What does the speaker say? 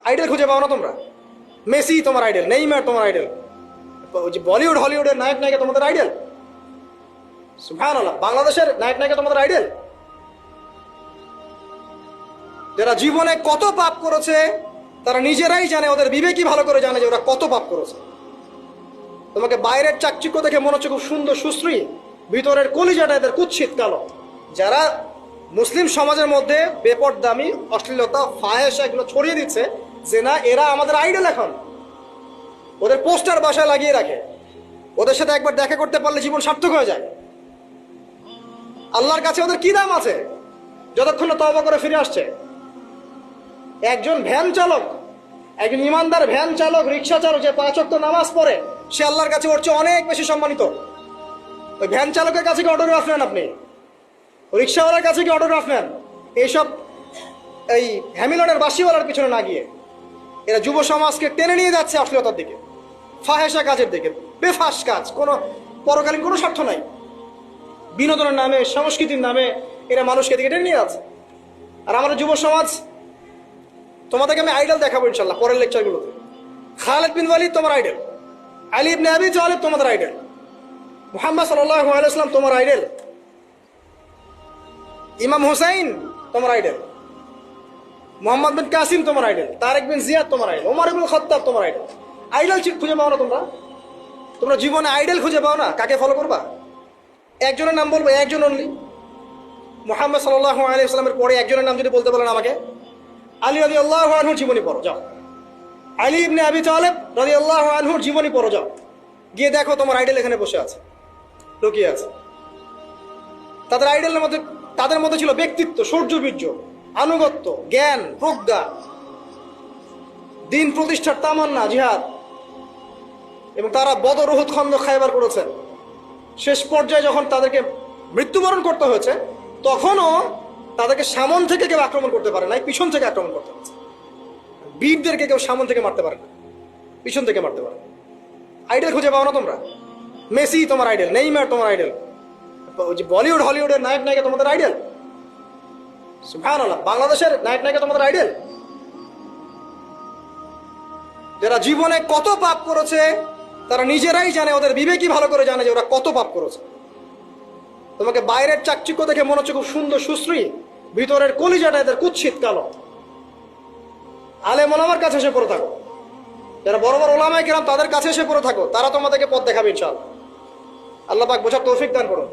Idol খুঁজে পাও না তোমরা? মেসি তোমার আইডল, নেইমার তোমার আইডল, ওই যে বলিউড হলিউডের নায়ক নায়িকা তোমাদের আইডল? সুবহানাল্লাহ, বাংলাদেশের নায়ক নায়িকা তোমাদের আইডল? যারা জীবনে কত পাপ করেছে তারা নিজেরাই জানে, ওদের বিবেকই ভালো করে জানে যে ওরা কত পাপ করেছে। তোমাকে বাইরের চাকচিক্য দেখে মনে হচ্ছে খুব সুন্দর সুশ্রী, ভিতরের কলিজাটা এদের কুৎসিত কালো। যারা মুসলিম সমাজের মধ্যে বেপরদামি, অশ্লীলতা, ফাহেসা এগুলো ছড়িয়ে দিচ্ছে, যে না এরা আমাদের আইডল, এখন ওদের পোস্টার বাসায় লাগিয়ে রাখে, ওদের সাথে একবার দেখা করতে পারলে জীবন সার্থক হয়ে যায়। আল্লাহর কাছে ওদের কি দাম আছে যতক্ষণ না তওবা করে ফিরে আসছে? একজন ভ্যান চালক, একজন ইমানদার ভ্যান চালক, রিক্সা চালক যে 5 ওয়াক্ত নামাজ পড়ে, সে আল্লাহর কাছে ওর চেয়ে অনেক বেশি সম্মানিত। ওই ভ্যান চালকের কাছে কি অটোগ্রাফ নেন আপনি? রিক্সাওয়ালার কাছে কি অটোগ্রাফ নেন? এইসব এই হ্যামিলনের বাসিওয়ালার পিছনে না গিয়ে এরা যুব সমাজকে টেনে নিয়ে যাচ্ছে অশ্লীলতার দিকে, ফাহেসা কাজের দিকে, বেফাস কাজ, কোনো পরকালীন কোনো স্বার্থ নাই। বিনোদনের নামে, সংস্কৃতির নামে এরা মানুষকে দিকে টেনে নিয়ে যাচ্ছে। আর আমাদের যুব সমাজ, তোমাদেরকে আমি আইডল দেখাবো ইনশাল্লাহ পরের লেকচারগুলোতে। খালিদ বিন ওয়ালিদ তোমার আইডল, আলী ইবনে আবি তালিব তোমাদের আইডল, মুহাম্মদ সাল্লাল্লাহু আলাইহি ওয়াসাল্লাম তোমার আইডল, ইমাম হুসাইন তোমার আইডল, মোহাম্মদ বিন কাসিম তোমার আইডল, তারেক বিন জিয়াদ তোমার আইডল, ওমর ইবনে খাত্তাব তোমার আইডল। আইডল খুঁজে পাও না তোমরা? তোমরা জীবনে আইডল খুঁজে পাও না? কাকে ফলো করবা? একজনের নাম বলবো, একজন অনলি, মুহাম্মদ সাল্লাল্লাহু আলাইহি ওয়াসাল্লামের পরে একজনের নাম যদি বলতে বলেন আমাকে, আলী রাদিয়াল্লাহু আনহুর জীবনী পড়ো যাও, আলী ইবনে আবি তালিব রাদিয়াল্লাহু আনহুর জীবনী পড়ো যাও, গিয়ে দেখো তোমার আইডল এখানে বসে আছে, লুকিয়ে আছে। তাদের আইডলের মধ্যে, তাদের মধ্যে ছিল ব্যক্তিত্ব, সৌর্যবীর্য, আনুগত্য, জ্ঞান, প্রজ্ঞা, দিন প্রতিষ্ঠার তামান্না, জিহাদ, এবং তারা বদর, উহুদ, খন্দক, খায়বার করেছেন। শেষ পর্যায়ে যখন তাদেরকে মৃত্যুবরণ করতে হয়েছে, তখনও তাদেরকে সামন থেকে কেউ আক্রমণ করতে পারে নাই, পিছন থেকে আক্রমণ করতে হয়েছে। বীরদেরকে কেউ সামন থেকে মারতে পারে না, পিছন থেকে মারতে পারে। আইডল খুঁজে পাও না তোমরা? মেসি তোমার আইডল, নেইমার তোমার আইডল, ওই যে বলিউড হলিউডের নায়ক নায়িকা তোমাদের আইডল? সুবহানাল্লাহ, বাংলাদেশের নায়ক নায়িকা তোমাদের আইডল? যারা জীবনে কত পাপ করেছে তারা নিজেরাই জানে, ওদের বিবেকই ভালো করে জানে যে ওরা কত পাপ করেছে। তোমাকে বাইরের চাকচিক্য দেখে মনে হচ্ছে খুব সুন্দর সুশ্রী, ভিতরের কলিজাটা এদের কুৎসিত কালো। আলেম ওলামার কাছে এসে পড়ে থাকো, যারা বড় বড় ওলামায়ে কেরাম তাদের কাছে এসে পড়ে থাকো, তারা তোমাদেরকে পথ দেখাবে ইনশাআল্লাহ। আল্লাহ পাক বোঝার তৌফিক দান করুন।